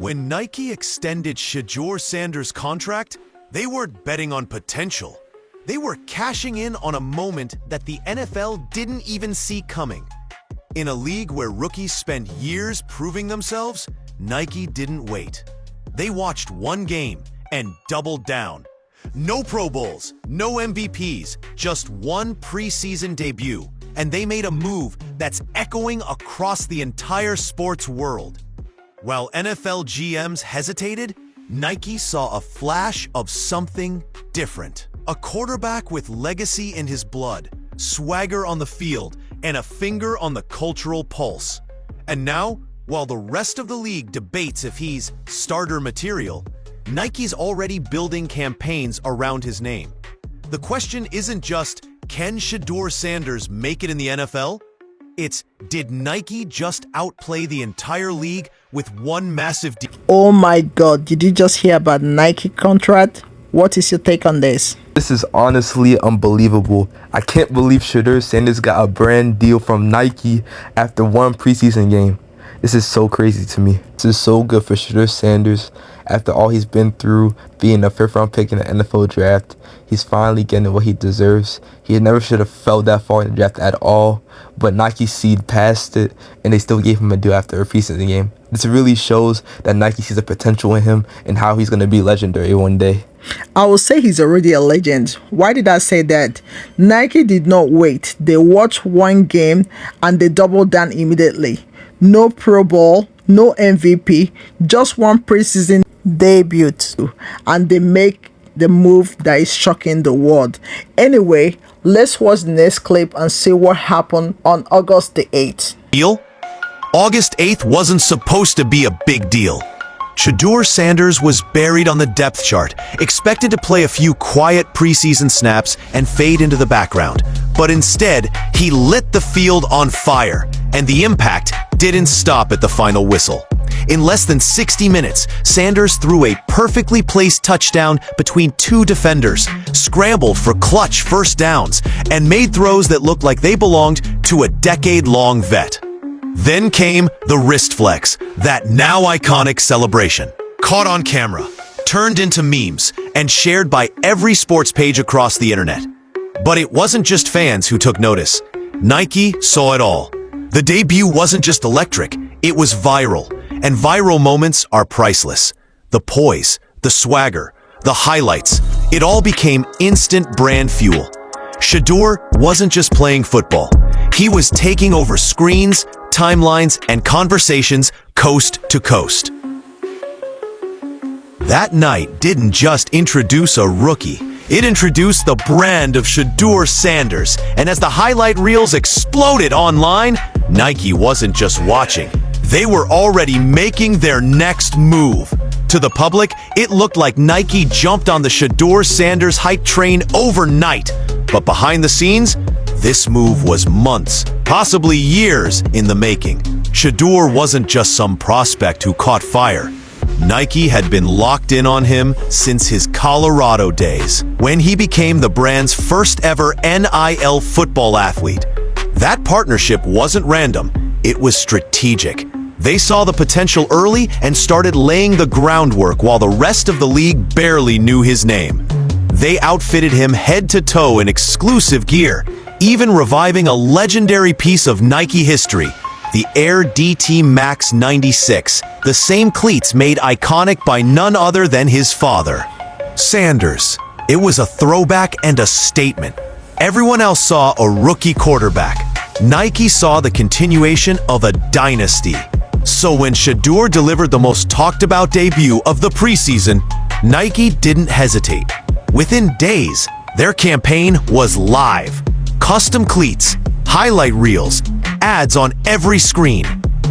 When Nike extended Shedeur Sanders' contract, they weren't betting on potential. They were cashing in on a moment that the NFL didn't even see coming. In a league where rookies spend years proving themselves, Nike didn't wait. They watched one game and doubled down. No Pro Bowls, no MVPs, just one preseason debut, and they made a move that's echoing across the entire sports world. While NFL GMs hesitated, Nike saw a flash of something different. A quarterback with legacy in his blood, swagger on the field, and a finger on the cultural pulse. And now, while the rest of the league debates if he's starter material, Nike's already building campaigns around his name. The question isn't just, can Shedeur Sanders make it in the NFL? It's, did Nike just outplay the entire league with one massive deal? Oh my God, did you just hear about Nike contract? What is your take on this? This is honestly unbelievable. I can't believe Shedeur Sanders got a brand deal from Nike after one preseason game. This is so crazy to me. This is so good for Shedeur Sanders. After all he's been through, being a fifth-round pick in the NFL draft, he's finally getting what he deserves. He never should have fell that far in the draft at all, but Nike seed past it, and they still gave him a deal after a preseason game. This really shows that Nike sees the potential in him and how he's going to be legendary one day. I will say he's already a legend. Why did I say that? Nike did not wait. They watched one game and they doubled down immediately. No Pro Bowl, no MVP, just one preseason debut, and they make the move that is shocking the world. Anyway, let's watch the next clip and see what happened on August the 8th. Deal? August 8th wasn't supposed to be a big deal. Shedeur Sanders was buried on the depth chart, expected to play a few quiet preseason snaps and fade into the background. But instead, he lit the field on fire, and the impact didn't stop at the final whistle. In less than 60 minutes, Sanders threw a perfectly placed touchdown between two defenders, scrambled for clutch first downs, and made throws that looked like they belonged to a decade-long vet. Then came the wrist flex, that now iconic celebration. Caught on camera, turned into memes, and shared by every sports page across the internet. But it wasn't just fans who took notice. Nike saw it all. The debut wasn't just electric, it was viral. And viral moments are priceless. The poise, the swagger, the highlights, it all became instant brand fuel. Shedeur wasn't just playing football. He was taking over screens, timelines, and conversations coast to coast. That night didn't just introduce a rookie. It introduced the brand of Shedeur Sanders. And as the highlight reels exploded online, Nike wasn't just watching. They were already making their next move. To the public, it looked like Nike jumped on the Shedeur Sanders hype train overnight. But behind the scenes, this move was months, possibly years in the making. Shedeur wasn't just some prospect who caught fire. Nike had been locked in on him since his Colorado days, when he became the brand's first ever NIL football athlete. That partnership wasn't random, it was strategic. They saw the potential early and started laying the groundwork while the rest of the league barely knew his name. They outfitted him head to toe in exclusive gear, even reviving a legendary piece of Nike history, the Air DT Max 96, the same cleats made iconic by none other than his father, Sanders. It was a throwback and a statement. Everyone else saw a rookie quarterback. Nike saw the continuation of a dynasty. So when Shedeur delivered the most talked about debut of the preseason, Nike didn't hesitate. Within days, their campaign was live. Custom cleats, highlight reels, ads on every screen.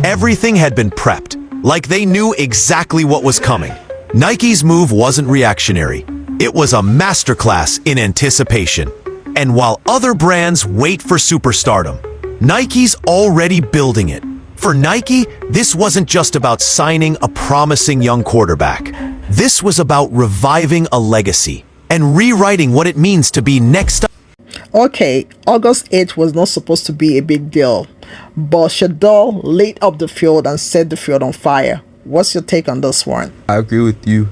Everything had been prepped, like they knew exactly what was coming. Nike's move wasn't reactionary. It was a masterclass in anticipation. And while other brands wait for superstardom, Nike's already building it. For Nike, this wasn't just about signing a promising young quarterback. This was about reviving a legacy and rewriting what it means to be next up. Okay, August 8th was not supposed to be a big deal, but Shedeur lit up the field and set the field on fire. What's your take on this one? I agree with you.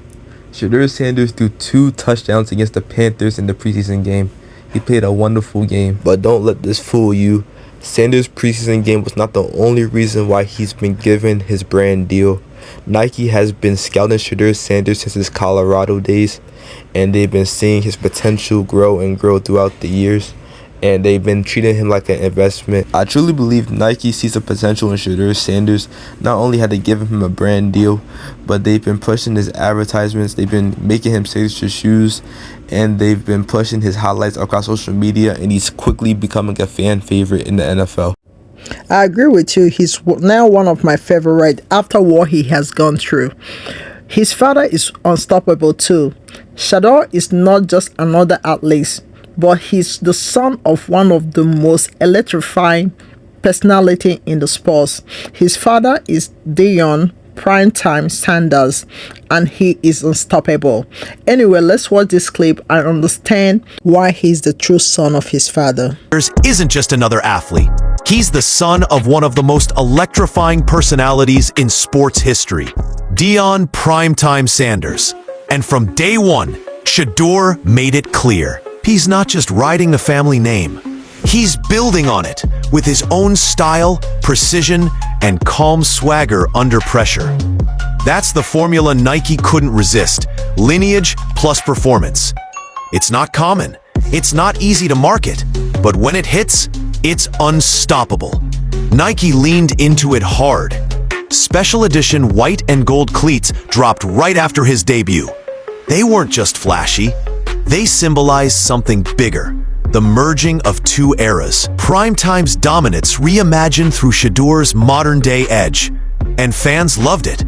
Shedeur Sanders threw 2 touchdowns against the Panthers in the preseason game. He played a wonderful game. But don't let this fool you. Sanders' preseason game was not the only reason why he's been given his brand deal. Nike has been scouting Shedeur Sanders since his Colorado days, and they've been seeing his potential grow and grow throughout the years, and they've been treating him like an investment. I truly believe Nike sees the potential in Shedeur Sanders. Not only had they given him a brand deal, but they've been pushing his advertisements, they've been making him signature shoes, and they've been pushing his highlights across social media, and he's quickly becoming a fan favorite in the NFL. I agree with you. He's now one of my favorite after what he has gone through. His father is unstoppable too. Shedeur is not just another athlete, but he's the son of one of the most electrifying personality in the sports. His father is Shedeur Primetime Sanders, and he is unstoppable. Anyway, let's watch this clip and understand why he's the true son of his father. Isn't just another athlete. He's the son of one of the most electrifying personalities in sports history, Shedeur Primetime Sanders. And from day one, Shedeur made it clear. He's not just riding the family name. He's building on it with his own style, precision, and calm swagger under pressure. That's the formula Nike couldn't resist: lineage plus performance. It's not common, it's not easy to market, but when it hits, it's unstoppable. Nike leaned into it hard. Special edition white and gold cleats dropped right after his debut. They weren't just flashy, they symbolized something bigger. The merging of 2 eras. Primetime's dominance reimagined through Shedeur's modern-day edge. And fans loved it.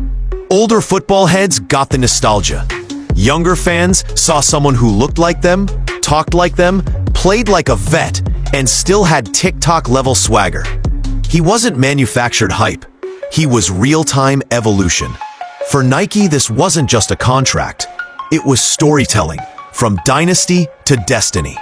Older football heads got the nostalgia. Younger fans saw someone who looked like them, talked like them, played like a vet, and still had TikTok-level swagger. He wasn't manufactured hype. He was real-time evolution. For Nike, this wasn't just a contract. It was storytelling, from dynasty to destiny.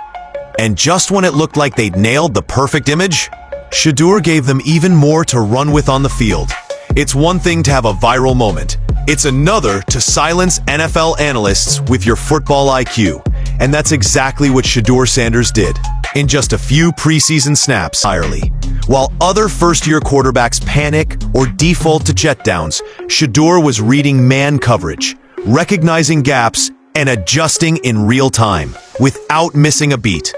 And just when it looked like they'd nailed the perfect image, Shedeur gave them even more to run with on the field. It's one thing to have a viral moment. It's another to silence NFL analysts with your football IQ. And that's exactly what Shedeur Sanders did. In just a few preseason snaps entirely. While other first-year quarterbacks panic or default to checkdowns, Shedeur was reading man coverage, recognizing gaps, and adjusting in real time, without missing a beat.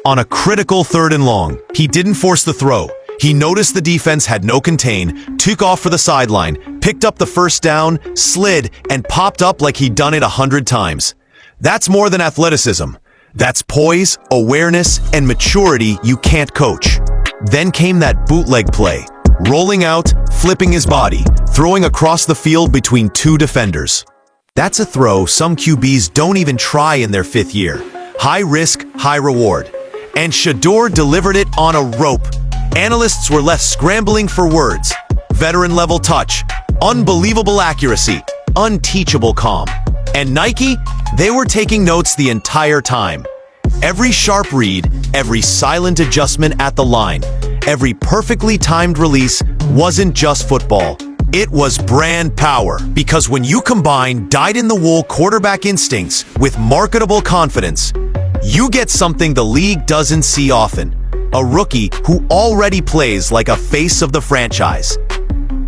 On a critical 3rd and long, he didn't force the throw. He noticed the defense had no contain, took off for the sideline, picked up the first down, slid, and popped up like he'd done it 100 times. That's more than athleticism. That's poise, awareness, and maturity you can't coach. Then came that bootleg play, rolling out, flipping his body, throwing across the field between 2 defenders. That's a throw some QBs don't even try in their 5th year. High risk, high reward. And Shedeur delivered it on a rope. Analysts were left scrambling for words. Veteran-level touch, unbelievable accuracy, unteachable calm. And Nike, they were taking notes the entire time. Every sharp read, every silent adjustment at the line, every perfectly timed release wasn't just football. It was brand power, because when you combine dyed-in-the-wool quarterback instincts with marketable confidence, you get something the league doesn't see often. A rookie who already plays like a face of the franchise.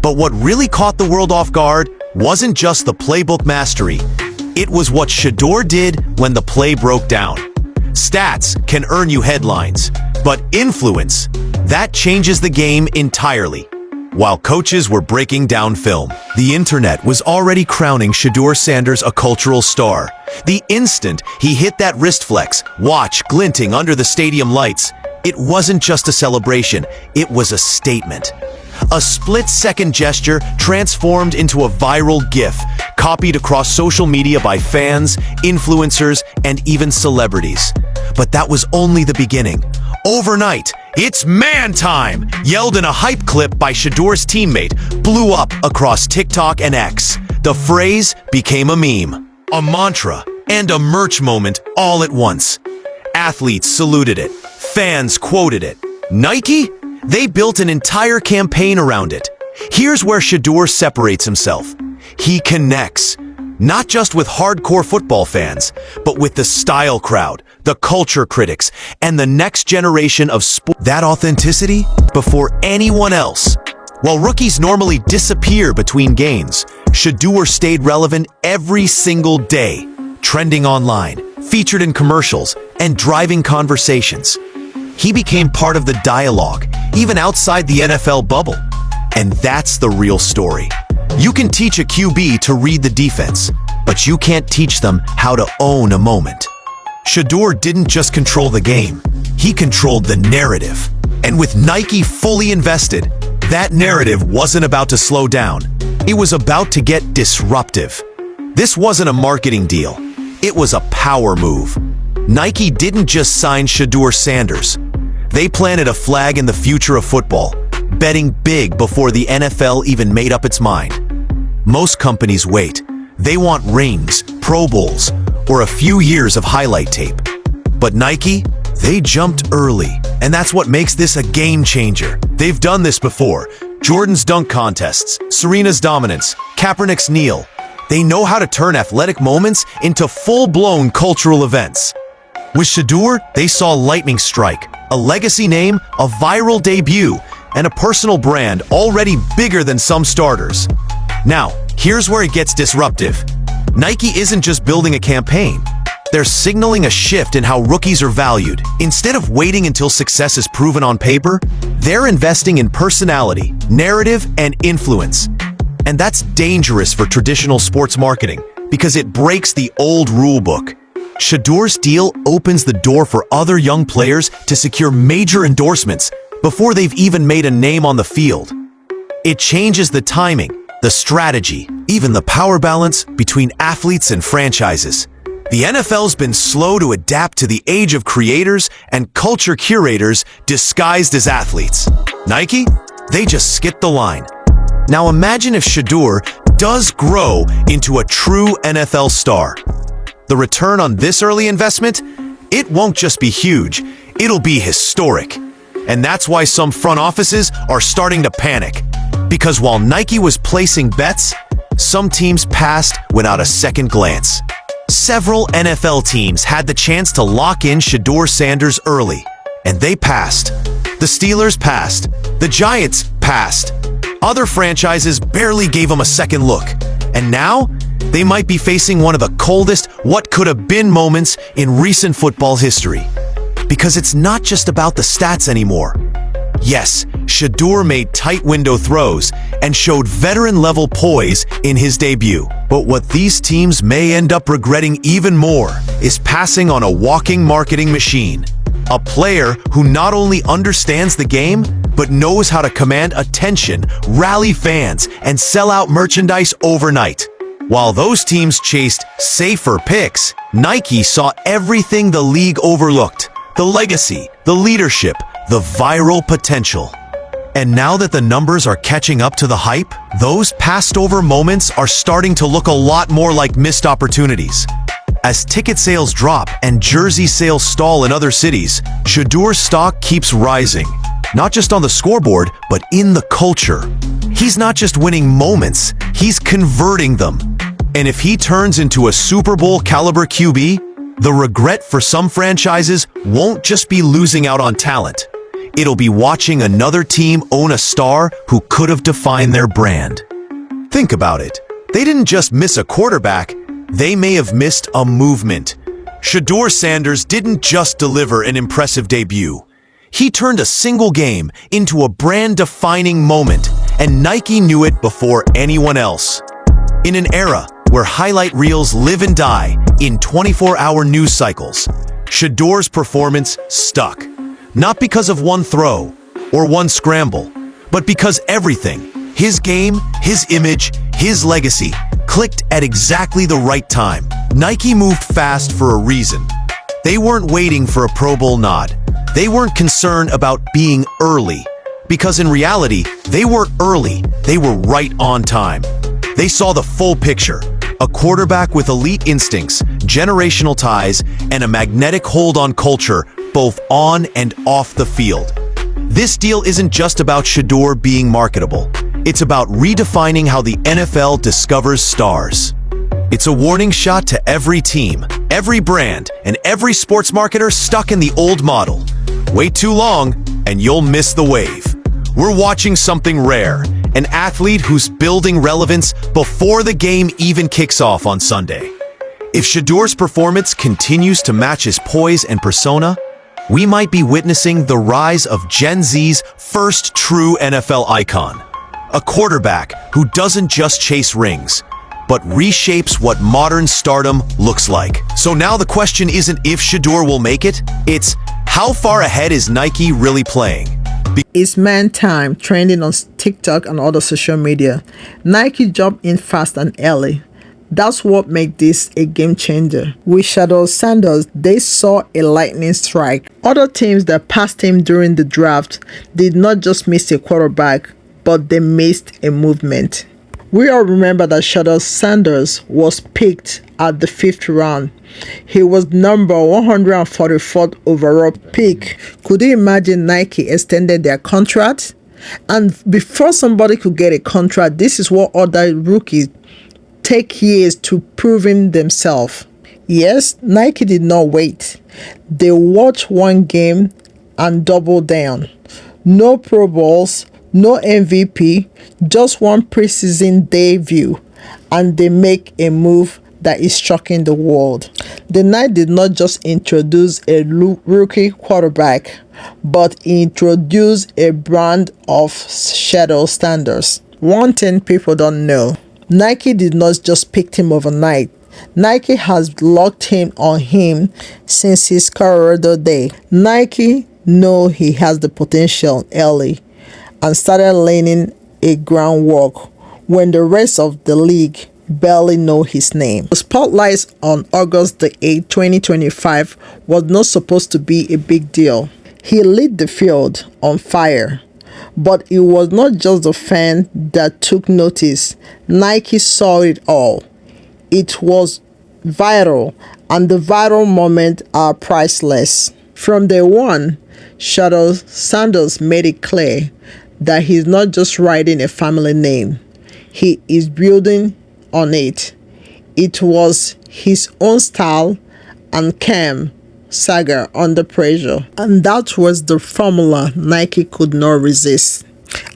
But what really caught the world off guard wasn't just the playbook mastery. It was what Shedeur did when the play broke down. Stats can earn you headlines, but influence, that changes the game entirely. While coaches were breaking down film, the internet was already crowning Shedeur Sanders a cultural star. The instant he hit that wrist flex, watch glinting under the stadium lights, it wasn't just a celebration, it was a statement. A split-second gesture transformed into a viral GIF, copied across social media by fans, influencers, and even celebrities. But that was only the beginning. Overnight, "It's man time!" yelled in a hype clip by Shedeur's teammate, blew up across TikTok and X. The phrase became a meme, a mantra, and a merch moment all at once. Athletes saluted it. Fans quoted it. Nike? They built an entire campaign around it. Here's where Shedeur separates himself. he connects. Not just with hardcore football fans, but with the style crowd, the culture critics, and the next generation of sport. That authenticity before anyone else. While rookies normally disappear between games, Shedeur stayed relevant every single day, trending online, featured in commercials, and driving conversations. He became part of the dialogue, even outside the NFL bubble. And that's the real story. You can teach a QB to read the defense, but you can't teach them how to own a moment. Shedeur didn't just control the game, he controlled the narrative. And with Nike fully invested, that narrative wasn't about to slow down. It was about to get disruptive. This wasn't a marketing deal. It was a power move. Nike didn't just sign Shedeur Sanders. They planted a flag in the future of football, betting big before the NFL even made up its mind. Most companies wait. They want rings, Pro Bowls, or a few years of highlight tape. But Nike, they jumped early, and that's what makes this a game changer. They've done this before. Jordan's dunk contests, Serena's dominance, Kaepernick's kneel. They know how to turn athletic moments into full-blown cultural events. With Shedeur, they saw lightning strike, a legacy name, a viral debut, and a personal brand already bigger than some starters. Now, here's where it gets disruptive. Nike isn't just building a campaign. They're signaling a shift in how rookies are valued. Instead of waiting until success is proven on paper, they're investing in personality, narrative, and influence. And that's dangerous for traditional sports marketing because it breaks the old rule book. Shedeur's deal opens the door for other young players to secure major endorsements before they've even made a name on the field. It changes the timing, the strategy, even the power balance between athletes and franchises. The NFL's been slow to adapt to the age of creators and culture curators disguised as athletes. Nike? They just skipped the line. Now imagine if Shedeur does grow into a true NFL star. The return on this early investment? It won't just be huge, it'll be historic. And that's why some front offices are starting to panic. Because while Nike was placing bets, some teams passed without a second glance. Several NFL teams had the chance to lock in Shedeur Sanders early, and they passed. The Steelers passed. The Giants passed. Other franchises barely gave him a second look. And now, they might be facing one of the coldest what-could-have-been moments in recent football history. Because it's not just about the stats anymore. Yes, Shedeur made tight window throws and showed veteran-level poise in his debut. But what these teams may end up regretting even more is passing on a walking marketing machine. A player who not only understands the game, but knows how to command attention, rally fans, and sell out merchandise overnight. While those teams chased safer picks, Nike saw everything the league overlooked: the legacy, the leadership, the viral potential. And now that the numbers are catching up to the hype, those passed-over moments are starting to look a lot more like missed opportunities. As ticket sales drop and jersey sales stall in other cities, Shedeur's stock keeps rising, not just on the scoreboard, but in the culture. He's not just winning moments, he's converting them. And if he turns into a Super Bowl caliber QB, the regret for some franchises won't just be losing out on talent. It'll be watching another team own a star who could have defined their brand. Think about it. They didn't just miss a quarterback, they may have missed a movement. Shedeur Sanders didn't just deliver an impressive debut. He turned a single game into a brand-defining moment, and Nike knew it before anyone else. In an era where highlight reels live and die in 24-hour news cycles, Shedeur's performance stuck. Not because of one throw or one scramble, but because everything, his game, his image, his legacy, clicked at exactly the right time. Nike moved fast for a reason. They weren't waiting for a Pro Bowl nod. They weren't concerned about being early, because in reality, they weren't early, they were right on time. They saw the full picture: a quarterback with elite instincts, generational ties, and a magnetic hold on culture, both on and off the field. This deal isn't just about Shedeur being marketable. It's about redefining how the NFL discovers stars. It's a warning shot to every team, every brand, and every sports marketer stuck in the old model. Wait too long, and you'll miss the wave. We're watching something rare, an athlete who's building relevance before the game even kicks off on Sunday. If Shedeur's performance continues to match his poise and persona, we might be witnessing the rise of Gen Z's first true NFL icon. A quarterback who doesn't just chase rings, but reshapes what modern stardom looks like. So now the question isn't if Shedeur will make it, it's how far ahead is Nike really playing? It's man time, trending on TikTok and other social media. Nike jumped in fast and early. That's what makes this a game changer. With Shedeur Sanders, they saw a lightning strike. Other teams that passed him during the draft did not just miss a quarterback, but they missed a movement. We all remember that Shedeur Sanders was picked at the 5th round. He was number 144th overall pick. Could you imagine Nike extended their contract? And before somebody could get a contract, this is what other rookies take years to proving themselves. Yes, Nike did not wait. They watched one game and doubled down. No Pro Bowls, no MVP, just one preseason debut, and they make a move that is shocking the world. The Knights did not just introduce a rookie quarterback, but introduced a brand of Shedeur Sanders. One thing people don't know, Nike did not just pick him overnight. Nike has locked in on him since his Colorado day. Nike know he has the potential early and started laying a groundwork when the rest of the league barely know his name. The spotlight on August the 8th, 2025 was not supposed to be a big deal. He lit the field on fire. But it was not just the fan that took notice. Nike saw it all. It was viral, and the viral moments are priceless. From day one, Shedeur Sanders made it clear that he's not just writing a family name. He is building on it. It was his own style and calm saga under pressure, and that was the formula Nike could not resist.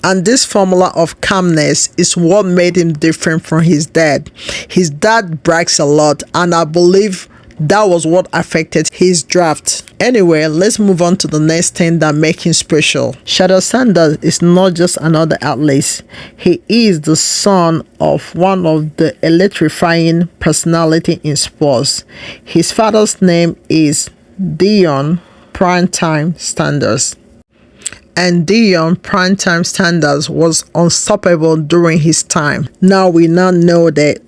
And this formula of calmness is what made him different from his dad. His dad brags a lot, and I believe that was what affected his draft. Anyway, let's move on to the next thing that makes him special. Shedeur Sanders is not just another athlete. He is the son of one of the electrifying personality in sports. His father's name is Dion Primetime Sanders. And Dion Primetime Sanders was unstoppable during his time. Now we know that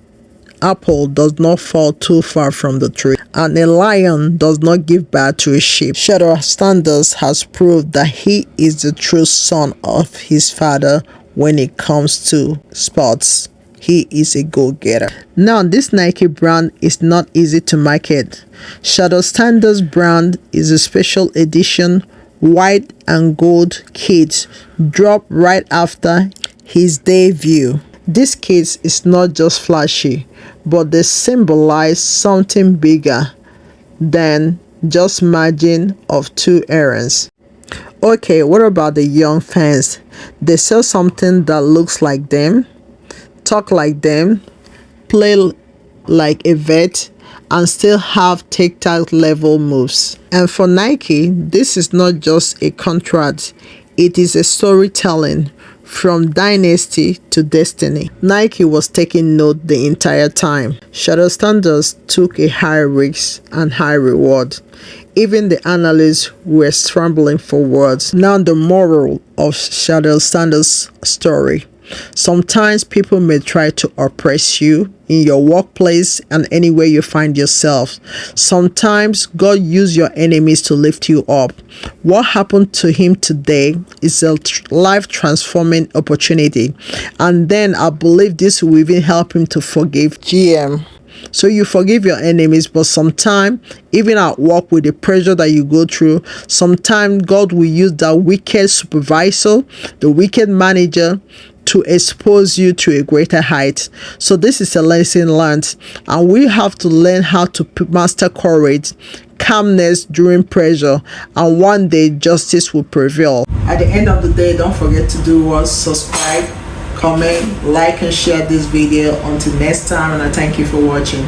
apple does not fall too far from the tree, and a lion does not give birth to a sheep. Shedeur Sanders has proved that he is the true son of his father when it comes to sports. He is a go-getter. Now, this Nike brand is not easy to market. Shedeur Sanders brand is a special edition white and gold kit dropped right after his debut. This kit is not just flashy, but they symbolize something bigger than just margin of two errands. Okay, what about the young fans? They sell something that looks like them, talk like them, play like a vet, and still have TikTok level moves. And for Nike, this is not just a contract, it is a storytelling from dynasty to destiny. Nike was taking note the entire time. Shedeur Sanders took a high risk and high reward. Even the analysts were scrambling for words. Now the moral of Shedeur Sanders' story. Sometimes people may try to oppress you in your workplace and anywhere you find yourself. Sometimes God used your enemies to lift you up. What happened to him today is a life-transforming opportunity. And then I believe this will even help him to forgive GM. So you forgive your enemies, but sometimes, even at work with the pressure that you go through, sometimes God will use that wicked supervisor, the wicked manager, to expose you to a greater height. So this is a lesson learned, and we have to learn how to master courage, calmness during pressure, and one day justice will prevail. At the end of the day, don't forget to do what? Subscribe, comment, like, and share this video. Until next time, and I thank you for watching.